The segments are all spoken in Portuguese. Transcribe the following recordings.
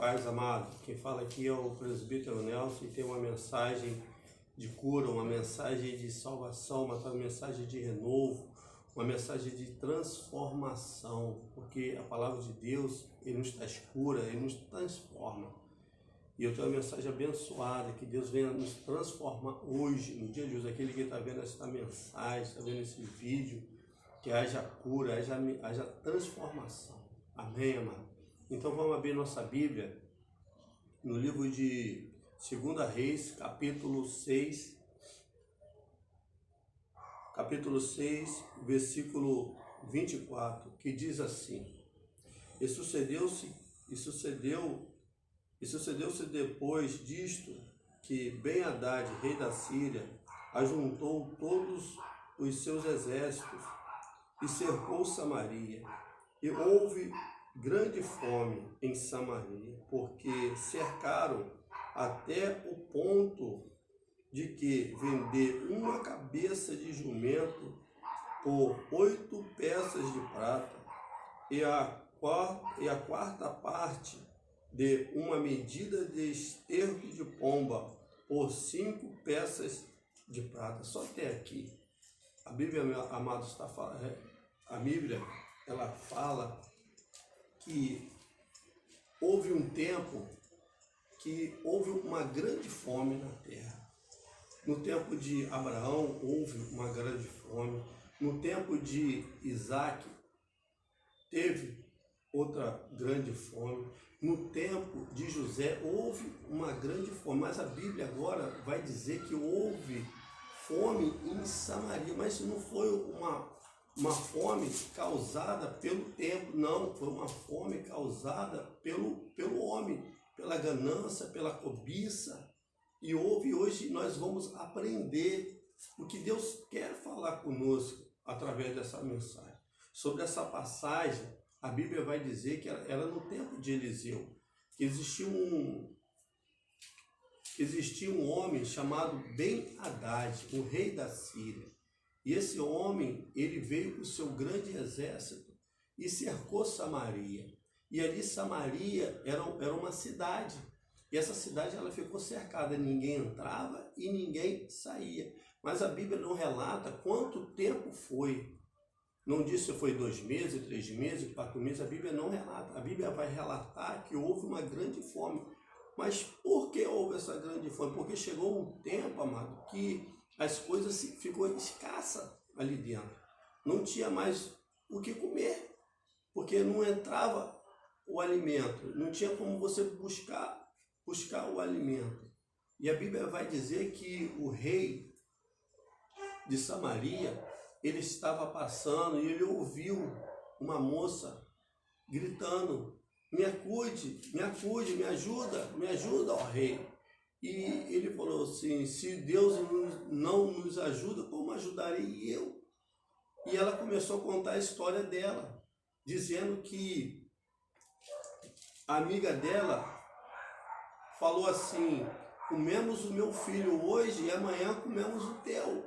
paz, amado. Quem fala aqui é o presbítero Nelson e tem uma mensagem de cura, uma mensagem de salvação, uma mensagem de renovo, uma mensagem de transformação, porque a palavra de Deus, Ele nos traz cura, Ele nos transforma. E eu tenho uma mensagem abençoada, que Deus venha nos transformar hoje, no dia de hoje, aquele que está vendo essa mensagem, está vendo esse vídeo, que haja cura, haja transformação. Amém, amado? Então vamos abrir nossa Bíblia no livro de 2 Reis, capítulo 6, versículo 24, que diz assim: E sucedeu-se depois disto, que Ben-Hadad, rei da Síria, ajuntou todos os seus exércitos e cercou Samaria. E houve grande fome em Samaria, porque cercaram até o ponto de que vender uma cabeça de jumento por 8 peças de prata e a quarta parte de uma medida de esterco de pomba por 5 peças de prata. Só até aqui. A Bíblia, amados, está falando. A Bíblia, ela fala que houve um tempo que houve uma grande fome na terra. No tempo de Abraão houve uma grande fome. No tempo de Isaac teve outra grande fome. No tempo de José houve uma grande fome. Mas a Bíblia agora vai dizer que houve fome em Samaria. Mas isso não foi uma fome causada pelo tempo, não, foi uma fome causada pelo homem, pela ganância, pela cobiça. E hoje nós vamos aprender o que Deus quer falar conosco através dessa mensagem. Sobre essa passagem, a Bíblia vai dizer que era no tempo de Eliseu, que existia um homem chamado Ben-Hadad, o rei da Síria. E esse homem, ele veio com o seu grande exército e cercou Samaria. E ali Samaria era uma cidade. E essa cidade ela ficou cercada, ninguém entrava e ninguém saía. Mas a Bíblia não relata quanto tempo foi. Não diz se foi 2 meses, 3 meses, 4 meses. A Bíblia não relata. A Bíblia vai relatar que houve uma grande fome. Mas por que houve essa grande fome? Porque chegou um tempo, amado, que as coisas ficou escassa ali dentro. Não tinha mais o que comer, porque não entrava o alimento. Não tinha como você buscar o alimento. E a Bíblia vai dizer que o rei de Samaria, ele estava passando e ele ouviu uma moça gritando: me acude, me ajuda, ó rei. E ele falou assim: se Deus não nos ajuda, como ajudarei eu? E ela começou a contar a história dela, dizendo que a amiga dela falou assim: comemos o meu filho hoje e amanhã comemos o teu.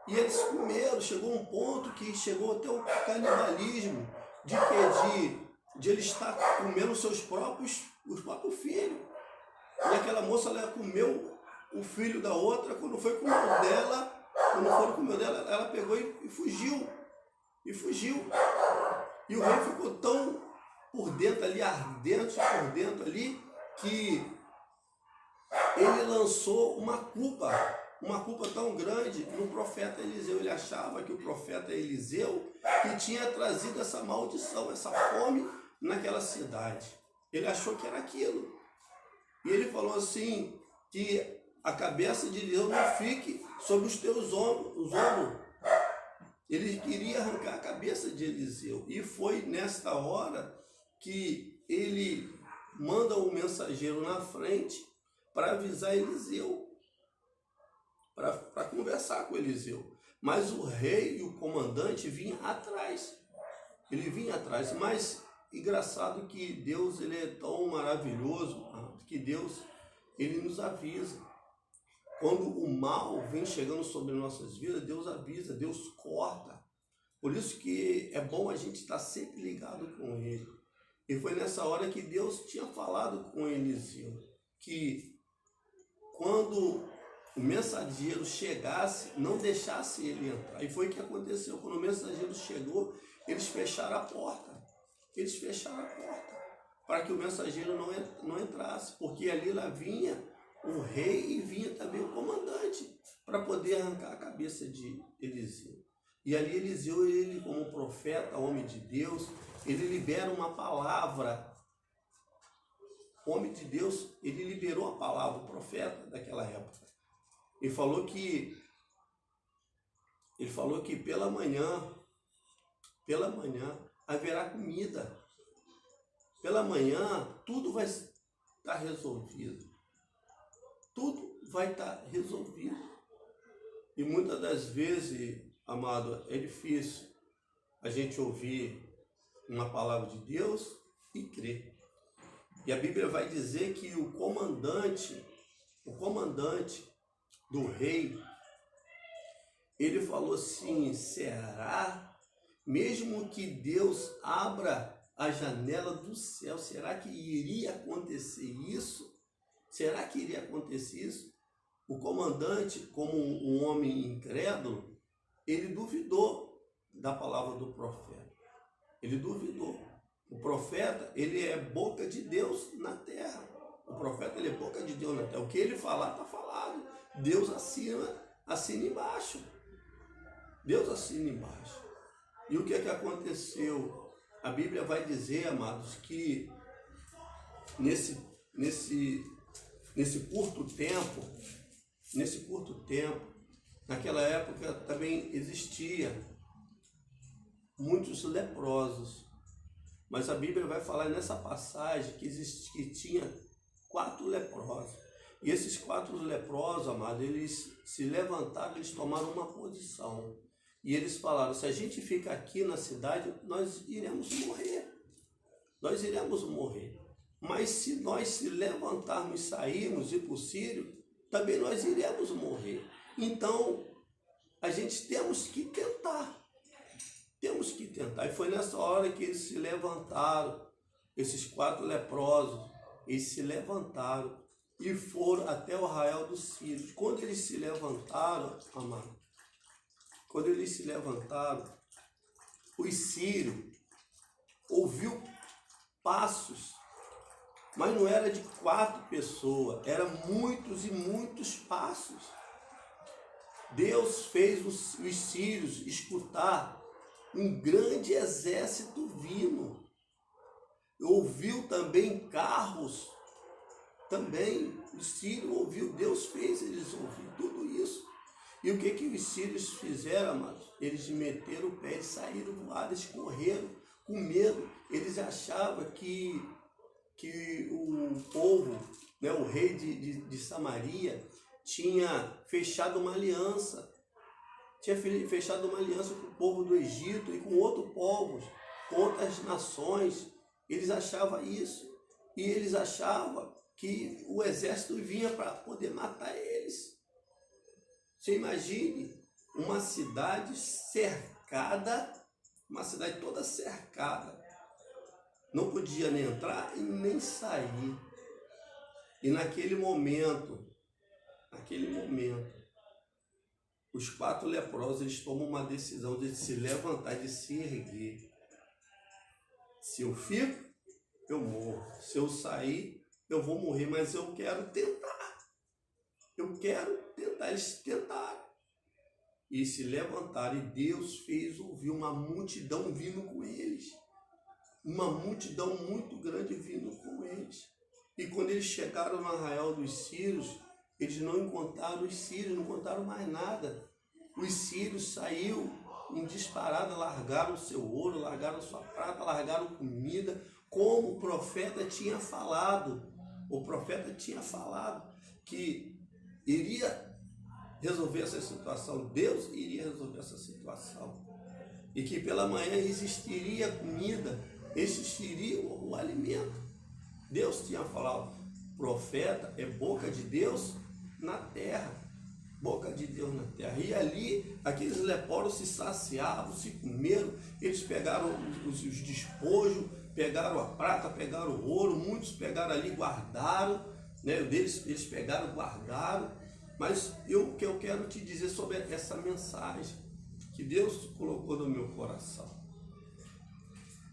E eles comeram, chegou um ponto que chegou até o canibalismo, de ele estar comendo os próprios filhos. E aquela moça, ela comeu o filho da outra, quando foi com o meu dela, ela pegou e fugiu. E o rei ficou tão por dentro ali, ardente por dentro ali, que ele lançou uma culpa tão grande no profeta Eliseu. Ele achava que o profeta Eliseu que tinha trazido essa maldição, essa fome naquela cidade. Ele achou que era aquilo. E ele falou assim, que a cabeça de Eliseu não fique sobre os teus ombros. Ele queria arrancar a cabeça de Eliseu. E foi nesta hora que ele manda um mensageiro na frente para avisar Eliseu, para conversar com Eliseu. Mas o rei e o comandante vinham atrás. Ele vinha atrás. Mas engraçado que Deus, ele é tão maravilhoso, que Deus, ele nos avisa. Quando o mal vem chegando sobre nossas vidas, Deus avisa, Deus corta. Por isso que é bom a gente estar sempre ligado com Ele. E foi nessa hora que Deus tinha falado com Eliseu, que quando o mensageiro chegasse, não deixasse ele entrar. E foi o que aconteceu. Quando o mensageiro chegou, eles fecharam a porta. Eles fecharam a porta para que o mensageiro não entrasse, porque ali lá vinha o rei e vinha também o comandante para poder arrancar a cabeça de Eliseu. E ali Eliseu, ele como profeta, homem de Deus, ele libera uma palavra. O homem de Deus, ele liberou a palavra, o profeta daquela época. Ele falou que pela manhã haverá comida. Pela manhã tudo vai estar resolvido. Tudo vai estar resolvido. E muitas das vezes, amado, é difícil a gente ouvir uma palavra de Deus e crer. E a Bíblia vai dizer que o comandante do rei, ele falou assim: será mesmo que Deus abra a janela do céu, será que iria acontecer isso? Será que iria acontecer isso? O comandante, como um homem incrédulo, ele duvidou da palavra do profeta. Ele duvidou. O profeta, ele é boca de Deus na terra. O profeta, ele é boca de Deus na terra. O que ele falar, está falado. Deus assina embaixo. Deus assina embaixo. E o que é que aconteceu? A Bíblia vai dizer, amados, que nesse curto tempo, naquela época também existia muitos leprosos. Mas a Bíblia vai falar nessa passagem que tinha 4 leprosos. E esses 4 leprosos, amados, eles se levantaram, eles tomaram uma posição. E eles falaram: se a gente fica aqui na cidade, nós iremos morrer. Nós iremos morrer. Mas se nós se levantarmos e sairmos e ir para o Sírio, também nós iremos morrer. Então, a gente temos que tentar. Temos que tentar. E foi nessa hora que eles se levantaram, esses 4 leprosos, eles se levantaram e foram até o arraial dos Sírios. Quando eles se levantaram, amado, os sírios ouviu passos, mas não era de 4 pessoas, eram muitos e muitos passos. Deus fez os sírios escutar um grande exército vindo. Ouviu também carros, também os sírios ouviu, Deus fez eles ouvir tudo isso. E o que os sírios fizeram, amados? Eles meteram o pé, eles saíram voados, eles correram com medo. Eles achavam que o povo, né, o rei de Samaria, tinha fechado uma aliança. Tinha fechado uma aliança com o povo do Egito e com outros povos, com outras nações. Eles achavam isso. E eles achavam que o exército vinha para poder matar eles. Você imagine uma cidade cercada, uma cidade toda cercada. Não podia nem entrar e nem sair. E naquele momento, os 4 leprosos, eles tomam uma decisão de se levantar, de se erguer. Se eu fico, eu morro. Se eu sair, eu vou morrer, mas eu quero tentar. Eles tentaram. E se levantaram, e Deus fez ouvir uma multidão vindo com eles. Uma multidão muito grande vindo com eles. E quando eles chegaram no arraial dos sírios, eles não encontraram os sírios, não encontraram mais nada. Os sírios saíram em disparada, largaram o seu ouro, largaram sua prata, largaram comida, como o profeta tinha falado. O profeta tinha falado que iria resolver essa situação. Deus iria resolver essa situação. E que pela manhã existiria comida, existiria o alimento. Deus tinha falado. Profeta é boca de Deus na terra. Boca de Deus na terra. E ali, aqueles leprosos se saciavam, se comeram, eles pegaram os despojos, pegaram a prata, pegaram o ouro, muitos pegaram ali, guardaram, né? Eles pegaram, guardaram. Mas o que eu quero te dizer sobre essa mensagem que Deus colocou no meu coração.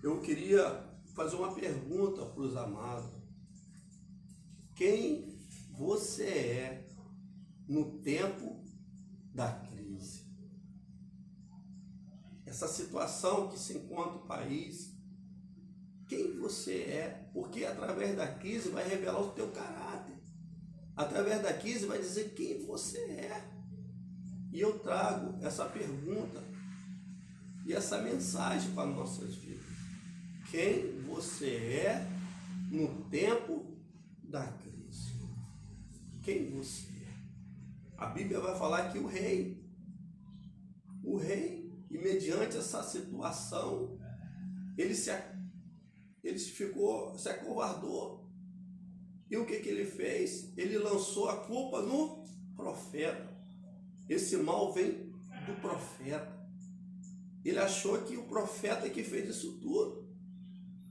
Eu queria fazer uma pergunta para os amados. Quem você é no tempo da crise? Essa situação que se encontra o país, quem você é? Porque através da crise vai revelar o teu caráter. Através da crise vai dizer quem você é. E eu trago essa pergunta e essa mensagem para nossas vidas. Quem você é no tempo da crise? Quem você é? A Bíblia vai falar que o rei, e mediante essa situação, ele se acovardou. E o que ele fez? Ele lançou a culpa no profeta. Esse mal vem do profeta. Ele achou que o profeta que fez isso tudo.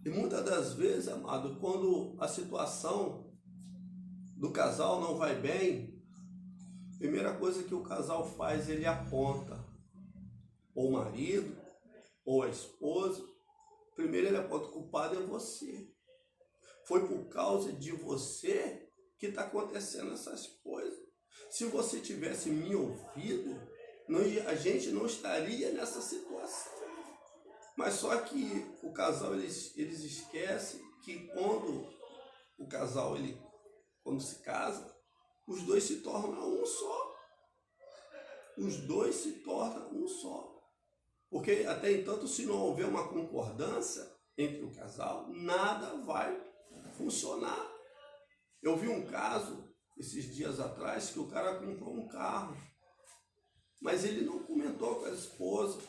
E muitas das vezes, amado, quando a situação do casal não vai bem, a primeira coisa que o casal faz, ele aponta ou o marido, ou a esposa. Primeiro ele aponta: o culpado é você. Foi por causa de você que está acontecendo essas coisas. Se você tivesse me ouvido, a gente não estaria nessa situação. Mas só que o casal, eles esquecem que quando o casal, quando se casa, os dois se tornam um só. Os dois se tornam um só. Porque até então, se não houver uma concordância entre o casal, nada vai funcionar. Eu vi um caso esses dias atrás que o cara comprou um carro, mas ele não comentou com a esposa.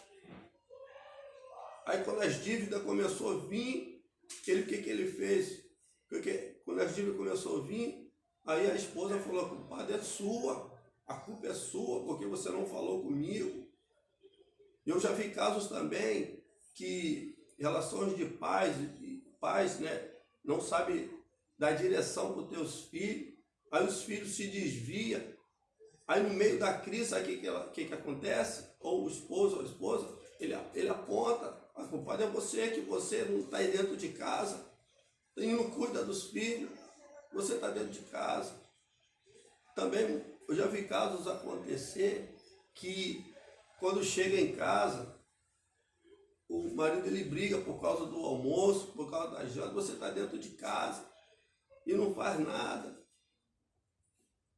Aí quando as dívidas começou a vir, o que ele fez? Porque quando as dívidas começou a vir, aí a esposa falou: a culpa é sua, a culpa é sua, porque você não falou comigo. Eu já vi casos também que relações de pais, né, não sabem dar direção para os teus filhos, aí os filhos se desviam, aí no meio da crise, sabe o que acontece? Ou o esposo ou a esposa, ele aponta: a culpada é você, que você não está aí dentro de casa, e não cuida dos filhos, você está dentro de casa. Também eu já vi casos acontecer que quando chega em casa, o marido ele briga por causa do almoço, por causa da janta, você está dentro de casa e não faz nada.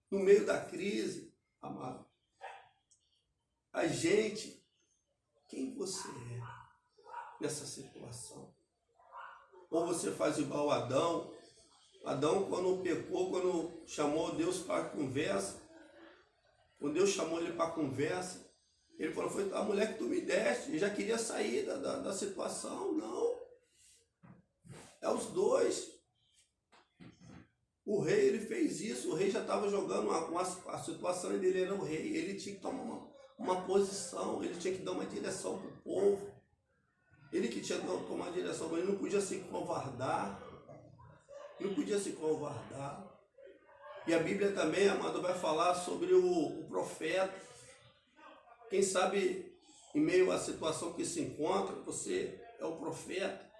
No meio da crise, amado, a gente, quem você é nessa situação? Ou você faz igual Adão? Adão, quando pecou, quando chamou Deus para a conversa, quando Deus chamou ele para a conversa, ele falou: foi a mulher que tu me deste. E já queria sair da situação. Não. É os dois. O rei, ele fez isso. O rei já estava jogando a situação dele, era o rei. Ele tinha que tomar uma posição. Ele tinha que dar uma direção para o povo. Ele que tinha que tomar direção. Mas ele não podia se covardar. Não podia se covardar. E a Bíblia também, amado, vai falar sobre o profeta. Quem sabe, em meio à situação que se encontra, você é o profeta,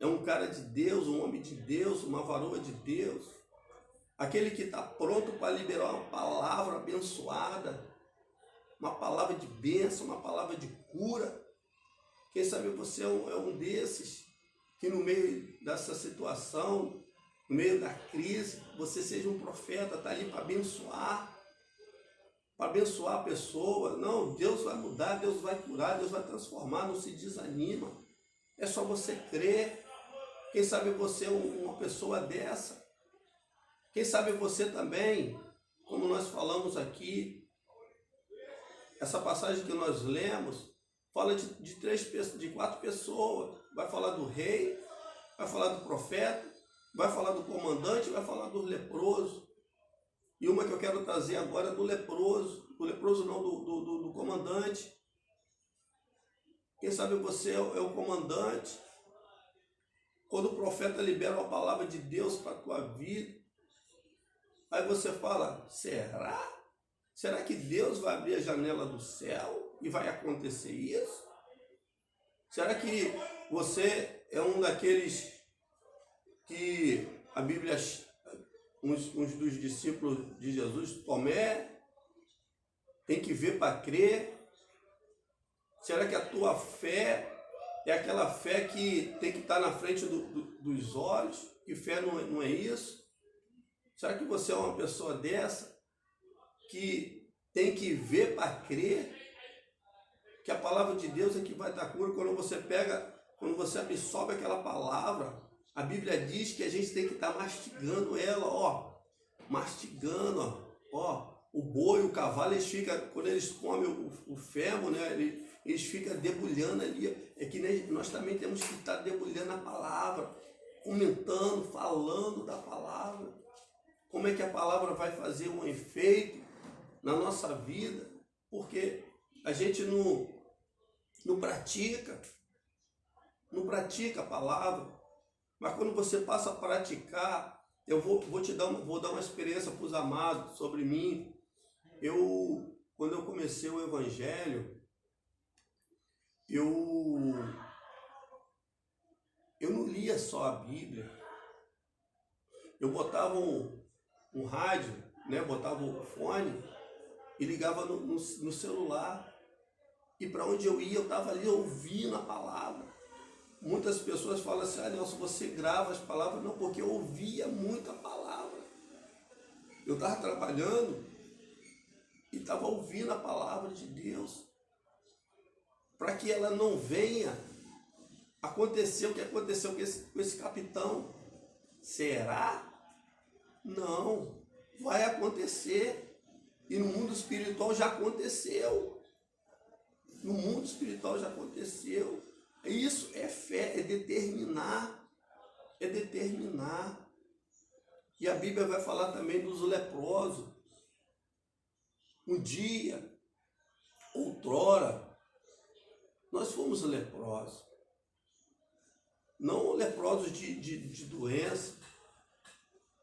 é um cara de Deus, um homem de Deus, uma varoa de Deus, aquele que está pronto para liberar uma palavra abençoada, uma palavra de bênção, uma palavra de cura. Quem sabe você é um desses, que no meio dessa situação, no meio da crise, você seja um profeta, está ali para abençoar a pessoa. Não, Deus vai mudar, Deus vai curar, Deus vai transformar, não se desanima. É só você crer. Quem sabe você é uma pessoa dessa. Quem sabe você também, como nós falamos aqui, essa passagem que nós lemos, fala de 4 pessoas. Vai falar do rei, vai falar do profeta, vai falar do comandante, vai falar do leproso. E uma que eu quero trazer agora é do leproso não, do comandante. Quem sabe você é o comandante, quando o profeta libera a palavra de Deus para a tua vida, aí você fala, será? Será que Deus vai abrir a janela do céu e vai acontecer isso? Será que você é um daqueles que a Bíblia, uns dos discípulos de Jesus, Tomé, tem que ver para crer? Será que a tua fé é aquela fé que tem que estar na frente dos olhos? Que fé não é isso? Será que você é uma pessoa dessa que tem que ver para crer? Que a palavra de Deus é que vai dar cura. Quando você absorve aquela palavra, a Bíblia diz que a gente tem que estar mastigando ela, ó. Mastigando, ó. O boi, o cavalo, eles ficam, quando eles comem o fêmur, né, eles ficam debulhando ali. É que nós também temos que estar debulhando a palavra, comentando, falando da palavra. Como é que a palavra vai fazer um efeito na nossa vida? Porque a gente não pratica a palavra. Mas quando você passa a praticar, eu vou dar uma experiência para os amados sobre mim. Quando eu comecei o Evangelho, eu não lia só a Bíblia. Eu botava um rádio, né? Botava o fone e ligava no celular. E para onde eu ia, eu estava ali ouvindo a palavra. Muitas pessoas falam assim, Nelson, você grava as palavras? Não, porque eu ouvia muito a palavra. Eu estava trabalhando e estava ouvindo a palavra de Deus, para que ela não venha acontecer o que aconteceu com esse capitão. Será? Não, vai acontecer. E no mundo espiritual já aconteceu. No mundo espiritual já aconteceu. Isso é fé, é determinar. É determinar. E a Bíblia vai falar também dos leprosos. Um dia, outrora, nós fomos leprosos. Não leprosos de doença,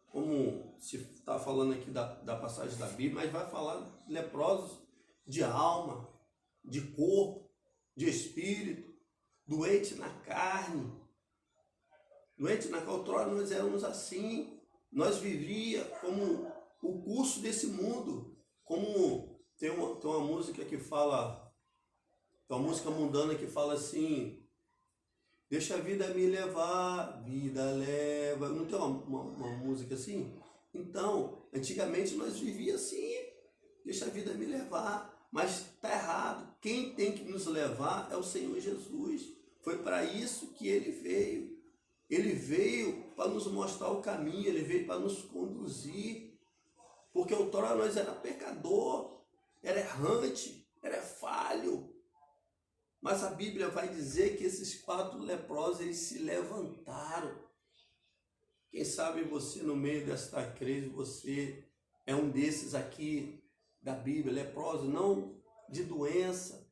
como se está falando aqui da passagem da Bíblia, mas vai falar leprosos de alma, de corpo, de espírito, doente na carne. Doente na carne, outrora nós éramos assim. Nós vivíamos como o curso desse mundo. Como tem uma música que fala, tem uma música mundana que fala assim, deixa a vida me levar, vida leva. Não tem uma música assim? Então, antigamente nós vivíamos assim, deixa a vida me levar, mas está errado. Quem tem que nos levar é o Senhor Jesus. Foi para isso que Ele veio. Ele veio para nos mostrar o caminho, Ele veio para nos conduzir. Porque outrora nós era pecador, era errante, era falho. Mas a Bíblia vai dizer que esses 4 leprosos, eles se levantaram. Quem sabe você, no meio desta crise, você é um desses aqui da Bíblia, leproso, não de doença,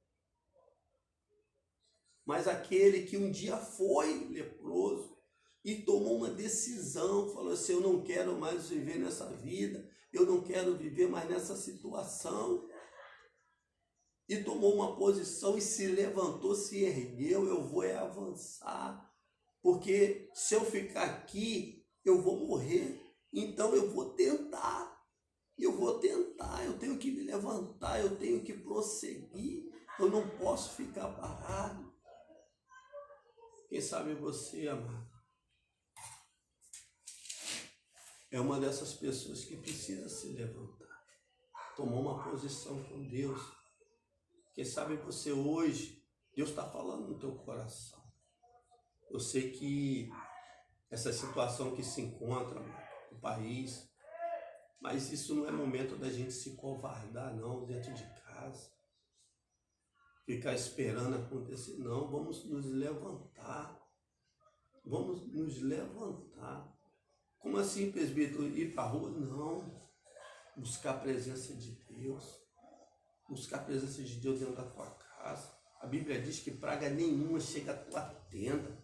mas aquele que um dia foi leproso e tomou uma decisão, falou assim, eu não quero mais viver nessa vida, eu não quero viver mais nessa situação. E tomou uma posição e se levantou, se ergueu, eu vou avançar. Porque se eu ficar aqui, eu vou morrer. Então eu vou tentar. Eu tenho que me levantar, eu tenho que prosseguir. Eu não posso ficar parado. Quem sabe você, amado, é uma dessas pessoas que precisa se levantar, tomar uma posição com Deus. Quem sabe você hoje, Deus está falando no teu coração. Eu sei que essa situação que se encontra no país, mas isso não é momento da gente se covardar, não, dentro de casa. Ficar esperando acontecer, não, vamos nos levantar. Vamos nos levantar. Como assim, presbítero? Ir para a rua? Não. Buscar a presença de Deus. Buscar a presença de Deus dentro da tua casa. A Bíblia diz que praga nenhuma chega à tua tenda.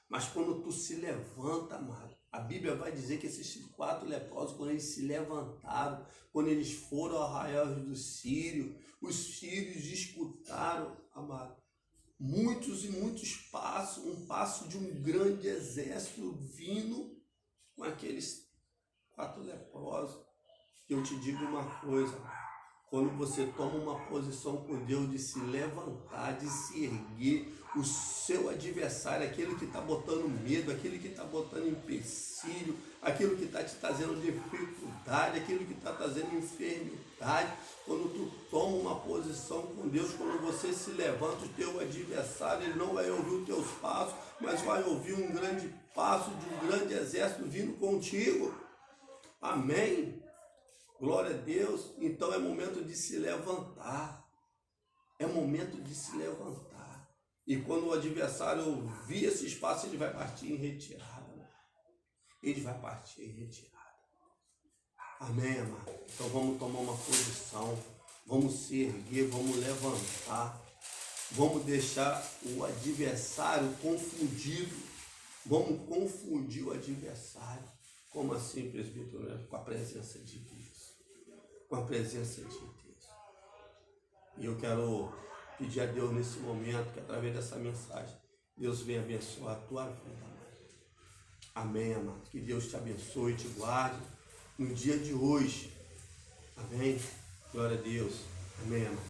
Mas quando tu se levanta, amado, a Bíblia vai dizer que esses 4 leprosos, quando eles se levantaram, quando eles foram ao arraial dos sírios, os sírios escutaram, amado, muitos e muitos passos, um passo de um grande exército vindo com aqueles 4 leprosos. Eu te digo uma coisa, quando você toma uma posição com Deus de se levantar, de se erguer, o seu adversário, aquele que está botando medo, aquele que está botando empecilho, aquilo que está te trazendo dificuldade, aquilo que está trazendo enfermidade, quando tu toma uma posição com Deus, quando você se levanta, o teu adversário, ele não vai ouvir os teus passos, mas vai ouvir um grande passo de um grande exército vindo contigo. Amém? Glória a Deus. Então é momento de se levantar. É momento de se levantar. E quando o adversário ouvir esse espaço, ele vai partir em retirada. Ele vai partir em retirada. Amém, amado? Então vamos tomar uma posição. Vamos se erguer, vamos levantar. Vamos deixar o adversário confundido. Vamos confundir o adversário. Como assim, presbítero? Com a presença de Deus. Com a presença de Deus. E eu quero pedir a Deus nesse momento, que através dessa mensagem, Deus venha abençoar a tua vida, amado. Amém, amado. Que Deus te abençoe e te guarde no dia de hoje. Amém. Glória a Deus. Amém, amado.